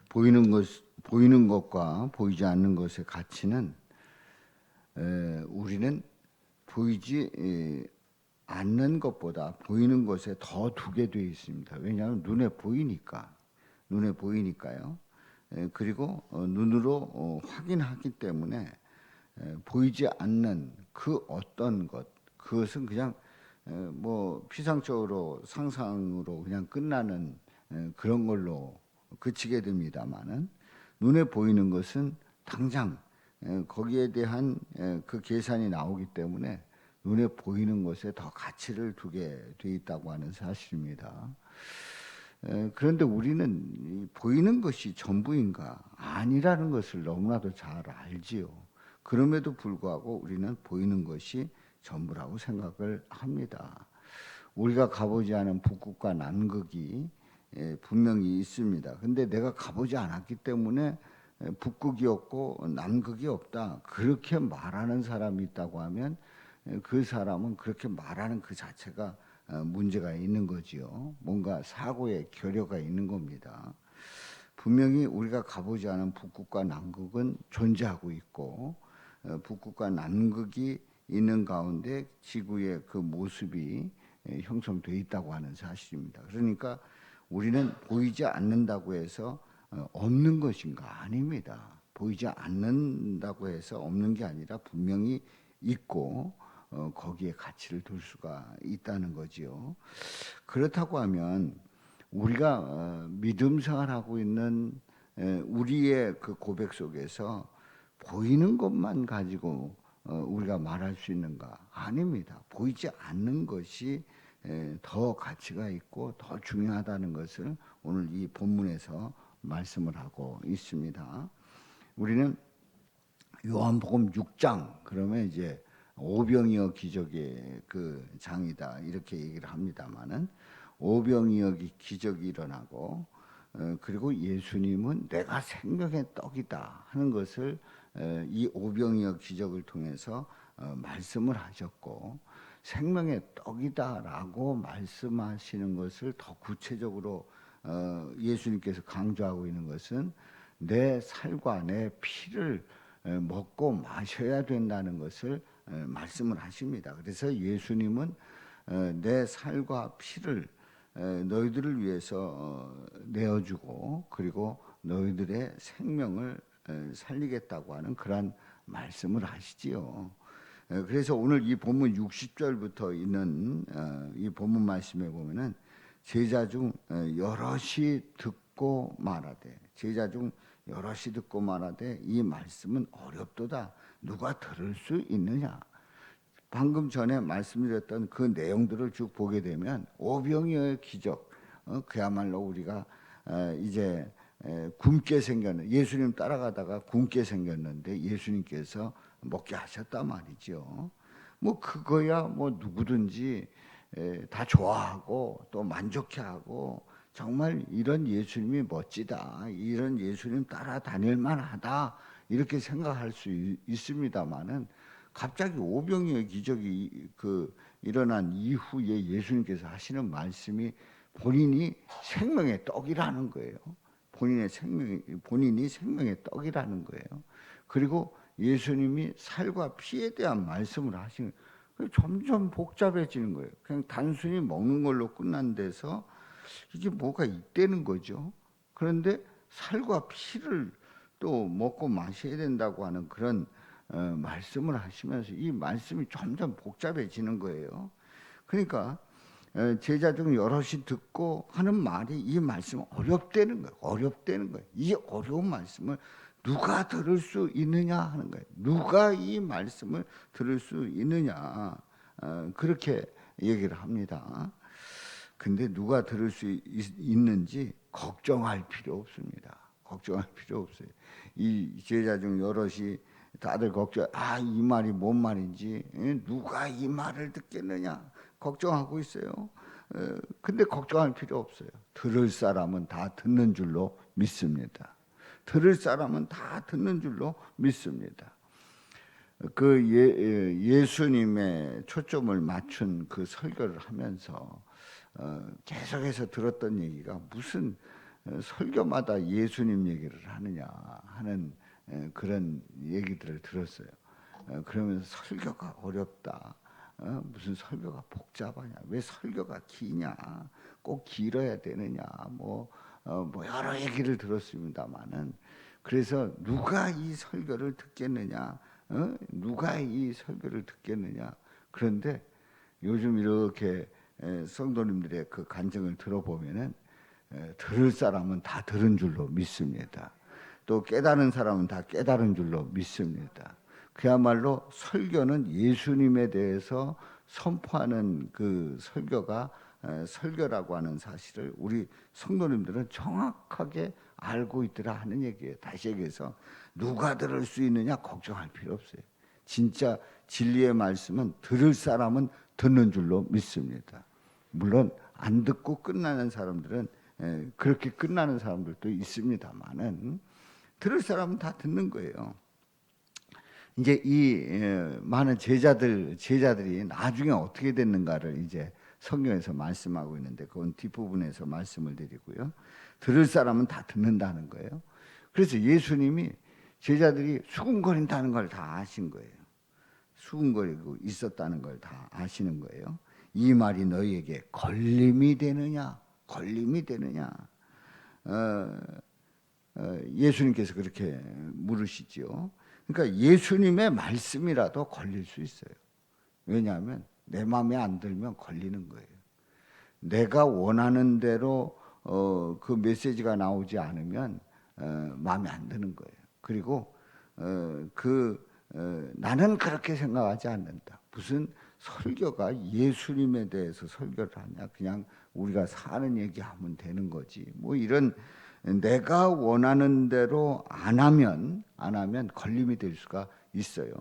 보이는 것과 보이지 않는 것의 가치는 우리는 보이지 않는 것보다 보이는 것에 더 두게 되어 있습니다. 왜냐하면 눈에 보이니까요. 그리고 눈으로 확인하기 때문에 보이지 않는 그 어떤 것, 그것은 그냥 뭐 피상적으로 상상으로 그냥 끝나는 그런 걸로 그치게 됩니다만은, 눈에 보이는 것은 당장 거기에 대한 그 계산이 나오기 때문에 눈에 보이는 것에 더 가치를 두게 돼 있다고 하는 사실입니다. 그런데 우리는 보이는 것이 전부인가? 아니라는 것을 너무나도 잘 알지요. 그럼에도 불구하고 우리는 보이는 것이 전부라고 생각을 합니다. 우리가 가보지 않은 북극과 남극이 분명히 있습니다. 근데 내가 가보지 않았기 때문에 북극이 없고 남극이 없다, 그렇게 말하는 사람이 있다고 하면 그 사람은 그렇게 말하는 그 자체가 문제가 있는 거지요. 뭔가 사고의 결여가 있는 겁니다. 분명히 우리가 가보지 않은 북극과 남극은 존재하고 있고, 북극과 남극이 있는 가운데 지구의 그 모습이 형성되어 있다고 하는 사실입니다. 그러니까 우리는 보이지 않는다고 해서 없는 것인가? 아닙니다. 보이지 않는다고 해서 없는 게 아니라 분명히 있고 거기에 가치를 둘 수가 있다는 거지요. 그렇다고 하면 우리가 믿음 생활하고 있는 우리의 그 고백 속에서 보이는 것만 가지고 우리가 말할 수 있는가? 아닙니다. 보이지 않는 것이 더 가치가 있고 더 중요하다는 것을 오늘 이 본문에서 말씀을 하고 있습니다. 우리는 요한복음 6장 그러면 이제 오병이어 기적의 그 장이다 이렇게 얘기를 합니다만은, 오병이어 기적이 일어나고 그리고 예수님은 내가 생명의 떡이다 하는 것을 이 오병이어 기적을 통해서 말씀을 하셨고, 생명의 떡이다라고 말씀하시는 것을 더 구체적으로 예수님께서 강조하고 있는 것은 내 살과 내 피를 먹고 마셔야 된다는 것을 말씀을 하십니다. 그래서 예수님은 내 살과 피를 너희들을 위해서 내어주고 그리고 너희들의 생명을 살리겠다고 하는 그런 말씀을 하시지요. 그래서 오늘 이 본문 60절부터 있는 이 본문 말씀에 보면은 제자 중 여럿이 듣고 말하되, 제자 중 여럿이 듣고 말하되 이 말씀은 어렵도다, 누가 들을 수 있느냐. 방금 전에 말씀드렸던 그 내용들을 쭉 보게 되면 오병이어의 기적, 그야말로 우리가 이제 굶게 생겼는, 예수님 따라가다가 굶게 생겼는데 예수님께서 먹게 하셨단 말이죠. 뭐 그거야 뭐 누구든지 다 좋아하고 또 만족해하고 정말 이런 예수님이 멋지다, 이런 예수님 따라다닐 만하다 이렇게 생각할 수 있습니다만은, 갑자기 오병이어의 기적이 일어난 이후에 예수님께서 하시는 말씀이 본인이 생명의 떡이라는 거예요. 본인이 생명의 떡이라는 거예요. 그리고 예수님이 살과 피에 대한 말씀을 하시는 거예요. 점점 복잡해지는 거예요. 그냥 단순히 먹는 걸로 끝난 데서 이게 뭐가 있다는 거죠. 그런데 살과 피를 또 먹고 마셔야 된다고 하는 그런 말씀을 하시면서 이 말씀이 점점 복잡해지는 거예요. 그러니까 제자 중 여럿이 듣고 하는 말이 이 말씀은 어렵다는 거예요. 어렵다는 거예요. 이 어려운 말씀을 누가 들을 수 있느냐 하는 거예요. 누가 이 말씀을 들을 수 있느냐, 그렇게 얘기를 합니다. 근데 누가 들을 수 있는지 걱정할 필요 없습니다. 걱정할 필요 없어요. 이 제자 중 여럿이 다들 이 말이 뭔 말인지, 누가 이 말을 듣겠느냐 걱정하고 있어요. 근데 걱정할 필요 없어요. 들을 사람은 다 듣는 줄로 믿습니다. 들을 사람은 다 듣는 줄로 믿습니다. 예수님의 초점을 맞춘 그 설교를 하면서 계속해서 들었던 얘기가 무슨 설교마다 예수님 얘기를 하느냐 하는 그런 얘기들을 들었어요. 그러면서 설교가 어렵다. 무슨 설교가 복잡하냐? 왜 설교가 기냐? 꼭 길어야 되느냐? 뭐 여러 얘기를 들었습니다만은 그래서 누가 이 설교를 듣겠느냐? 누가 이 설교를 듣겠느냐? 그런데 요즘 이렇게 성도님들의 그 간증을 들어보면은 들을 사람은 다 들은 줄로 믿습니다. 또 깨달은 사람은 다 깨달은 줄로 믿습니다. 그야말로 설교는 예수님에 대해서 선포하는 그 설교가 설교라고 하는 사실을 우리 성도님들은 정확하게 알고 있더라 하는 얘기예요. 다시 얘기해서 누가 들을 수 있느냐 걱정할 필요 없어요. 진짜 진리의 말씀은 들을 사람은 듣는 줄로 믿습니다. 물론 안 듣고 끝나는 사람들은 그렇게 끝나는 사람들도 있습니다만은 들을 사람은 다 듣는 거예요. 이제 이 많은 제자들이 나중에 어떻게 됐는가를 이제 성경에서 말씀하고 있는데 그건 뒷부분에서 말씀을 드리고요. 들을 사람은 다 듣는다는 거예요. 그래서 예수님이 제자들이 수군거린다는 걸 다 아신 거예요. 수군거리고 있었다는 걸 다 아시는 거예요. 이 말이 너희에게 걸림이 되느냐? 걸림이 되느냐? 예수님께서 그렇게 물으시지요. 그러니까 예수님의 말씀이라도 걸릴 수 있어요. 왜냐하면 내 마음에 안 들면 걸리는 거예요. 내가 원하는 대로 그 메시지가 나오지 않으면 마음에 안 드는 거예요. 그리고 나는 그렇게 생각하지 않는다. 무슨 설교가 예수님에 대해서 설교를 하냐? 그냥 우리가 사는 얘기하면 되는 거지. 뭐 이런 내가 원하는 대로 안 하면 걸림이 될 수가 있어요.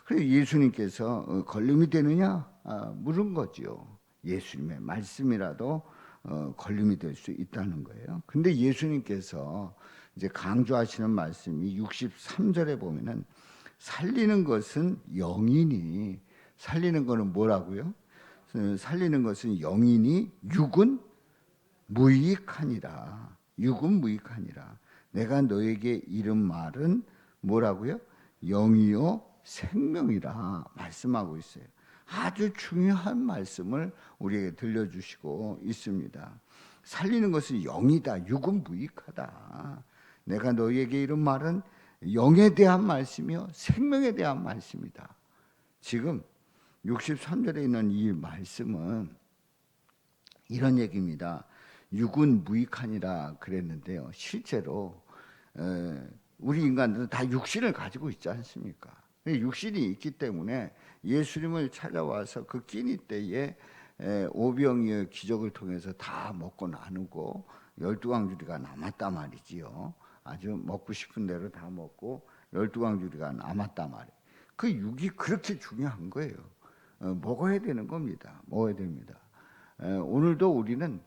그래서 예수님께서 걸림이 되느냐 물은 거지요. 예수님의 말씀이라도 걸림이 될 수 있다는 거예요. 근데 예수님께서 이제 강조하시는 말씀이 63절에 보면은 살리는 것은 영이니 살리는 것은 뭐라고요? 살리는 것은 영이니 육은 무익하니라. 육은 무익하니라. 내가 너에게 이른 말은 뭐라고요? 영이요 생명이라 말씀하고 있어요. 아주 중요한 말씀을 우리에게 들려주시고 있습니다. 살리는 것은 영이다. 육은 무익하다. 내가 너에게 이른 말은 영에 대한 말씀이요 생명에 대한 말씀이다. 지금 63절에 있는 이 말씀은 이런 얘기입니다. 육은 무익하니라 그랬는데요. 실제로 우리 인간들은 다 육신을 가지고 있지 않습니까? 육신이 있기 때문에 예수님을 찾아와서 그 끼니 때에 오병이의 기적을 통해서 다 먹고 나누고 12광주리가 남았단 말이지요. 아주 먹고 싶은 대로 다 먹고 12광주리가 남았단 말이에요. 그 육이 그렇게 중요한 거예요. 먹어야 되는 겁니다. 먹어야 됩니다. 오늘도 우리는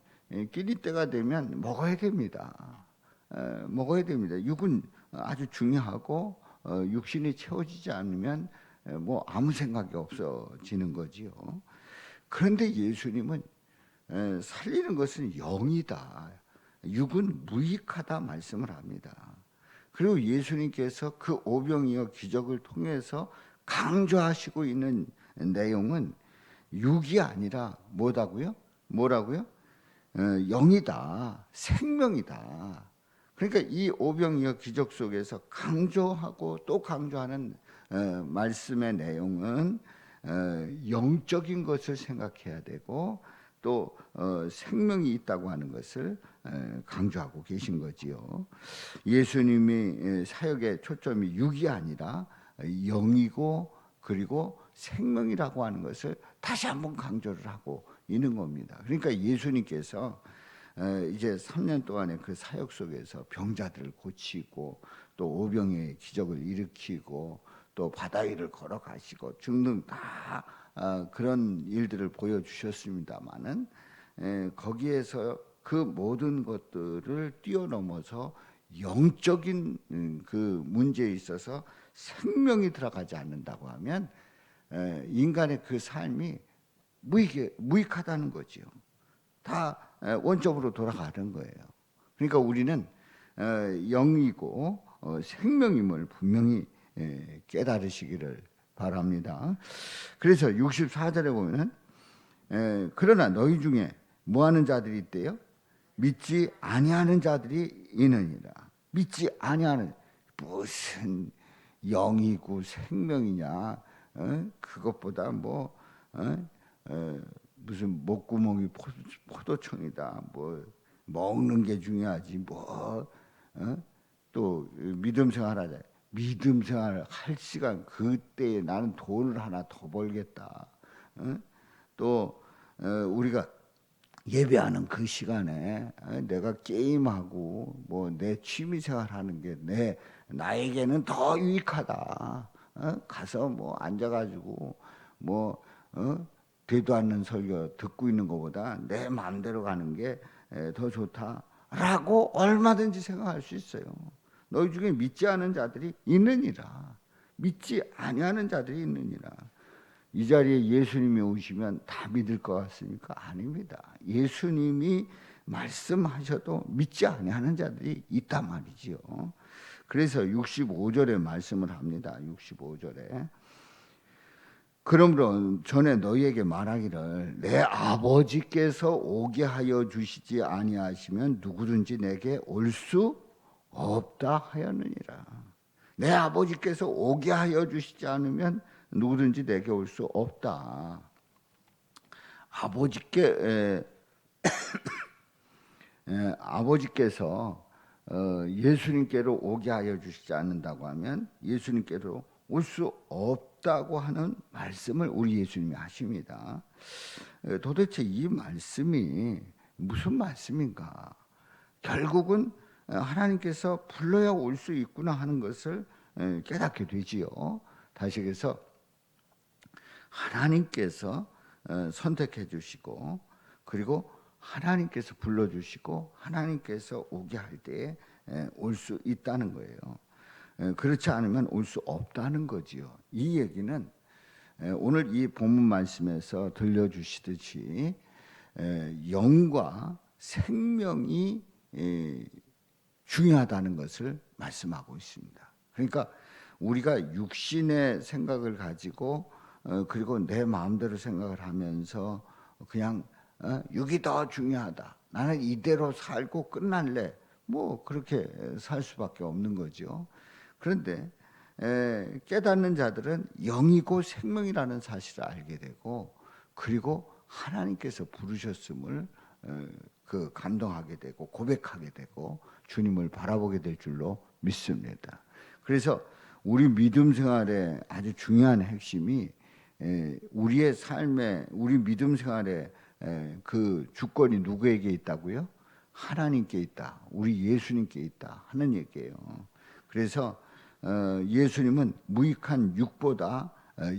끼니 때가 되면 먹어야 됩니다. 먹어야 됩니다. 육은 아주 중요하고 육신이 채워지지 않으면 뭐 아무 생각이 없어지는 거지요. 그런데 예수님은 살리는 것은 영이다. 육은 무익하다 말씀을 합니다. 그리고 예수님께서 그 오병이어 기적을 통해서 강조하시고 있는 내용은 육이 아니라 뭐라고요? 영이다, 생명이다. 그러니까 이 오병이어 기적 속에서 강조하고 또 강조하는 말씀의 내용은 영적인 것을 생각해야 되고 또 생명이 있다고 하는 것을 강조하고 계신 거지요. 예수님이 사역의 초점이 육이 아니라 영이고 그리고 생명이라고 하는 것을 다시 한번 강조를 하고 있는 겁니다. 그러니까 예수님께서 이제 3년 동안의 그 사역 속에서 병자들을 고치고 또 오병의 기적을 일으키고 또 바다 위를 걸어가시고 등등 다 그런 일들을 보여주셨습니다마는 거기에서 그 모든 것들을 뛰어넘어서 영적인 그 문제에 있어서 생명이 들어가지 않는다고 하면 인간의 그 삶이 무익하다는 거지요. 다 원점으로 돌아가는 거예요. 그러니까 우리는 영이고 생명임을 분명히 깨달으시기를 바랍니다. 그래서 64절에 보면은 그러나 너희 중에 뭐하는 자들이 있대요? 믿지 아니하는 자들이 있느니라. 믿지 아니하는, 무슨 영이고 생명이냐? 그것보다 뭐 무슨 목구멍이 포도청이다. 뭐 먹는 게 중요하지. 뭐 또 믿음 생활하자. 믿음 생활 할 시간, 그때에 나는 돈을 하나 더 벌겠다. 또 우리가 예배하는 그 시간에 내가 게임하고 뭐 내 취미 생활하는 게 나에게는 더 유익하다. 가서 뭐 앉아가지고 뭐 되도 않는 설교 듣고 있는 것보다 내 마음대로 가는 게 더 좋다라고 얼마든지 생각할 수 있어요. 너희 중에 믿지 않은 자들이 있느니라. 믿지 아니하는 자들이 있느니라. 이 자리에 예수님이 오시면 다 믿을 것 같습니까? 아닙니다. 예수님이 말씀하셔도 믿지 아니하는 자들이 있단 말이지요. 그래서 65절에 말씀을 합니다. 65절에 그러므로 전에 너희에게 말하기를 내 아버지께서 오게 하여 주시지 아니하시면 누구든지 내게 올 수 없다 하였느니라. 내 아버지께서 오게 하여 주시지 않으면 누구든지 내게 올 수 없다. 아버지께서 예수님께로 오게 하여 주시지 않는다고 하면 예수님께로 올 수 없다고 하는 말씀을 우리 예수님이 하십니다. 도대체 이 말씀이 무슨 말씀인가? 결국은 하나님께서 불러야 올 수 있구나 하는 것을 깨닫게 되지요. 다시 해서 하나님께서 선택해 주시고 그리고 하나님께서 불러주시고 하나님께서 오게 할 때에 올 수 있다는 거예요. 그렇지 않으면 올 수 없다는 거지요. 이 얘기는 오늘 이 본문 말씀에서 들려주시듯이 영과 생명이 중요하다는 것을 말씀하고 있습니다. 그러니까 우리가 육신의 생각을 가지고 그리고 내 마음대로 생각을 하면서 그냥 육이 더 중요하다. 나는 이대로 살고 끝날래. 뭐 그렇게 살 수밖에 없는 거죠. 그런데 깨닫는 자들은 영이고 생명이라는 사실을 알게 되고 그리고 하나님께서 부르셨음을 감동하게 되고 고백하게 되고 주님을 바라보게 될 줄로 믿습니다. 그래서 우리 믿음 생활의 아주 중요한 핵심이 우리의 삶에 우리 믿음 생활의 그 주권이 누구에게 있다고요? 하나님께 있다. 우리 예수님께 있다 하는 얘기예요. 그래서 예수님은 무익한 육보다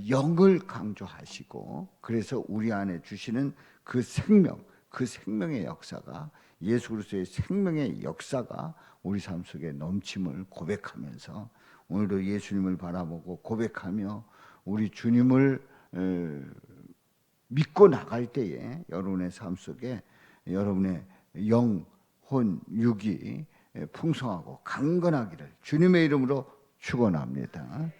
영을 강조하시고 그래서 우리 안에 주시는 그 생명, 그 생명의 역사가 예수 그리스도의 생명의 역사가 우리 삶 속에 넘침을 고백하면서 오늘도 예수님을 바라보고 고백하며 우리 주님을 믿고 나갈 때에 여러분의 삶 속에 여러분의 영, 혼, 육이 풍성하고 강건하기를 주님의 이름으로 축원합니다.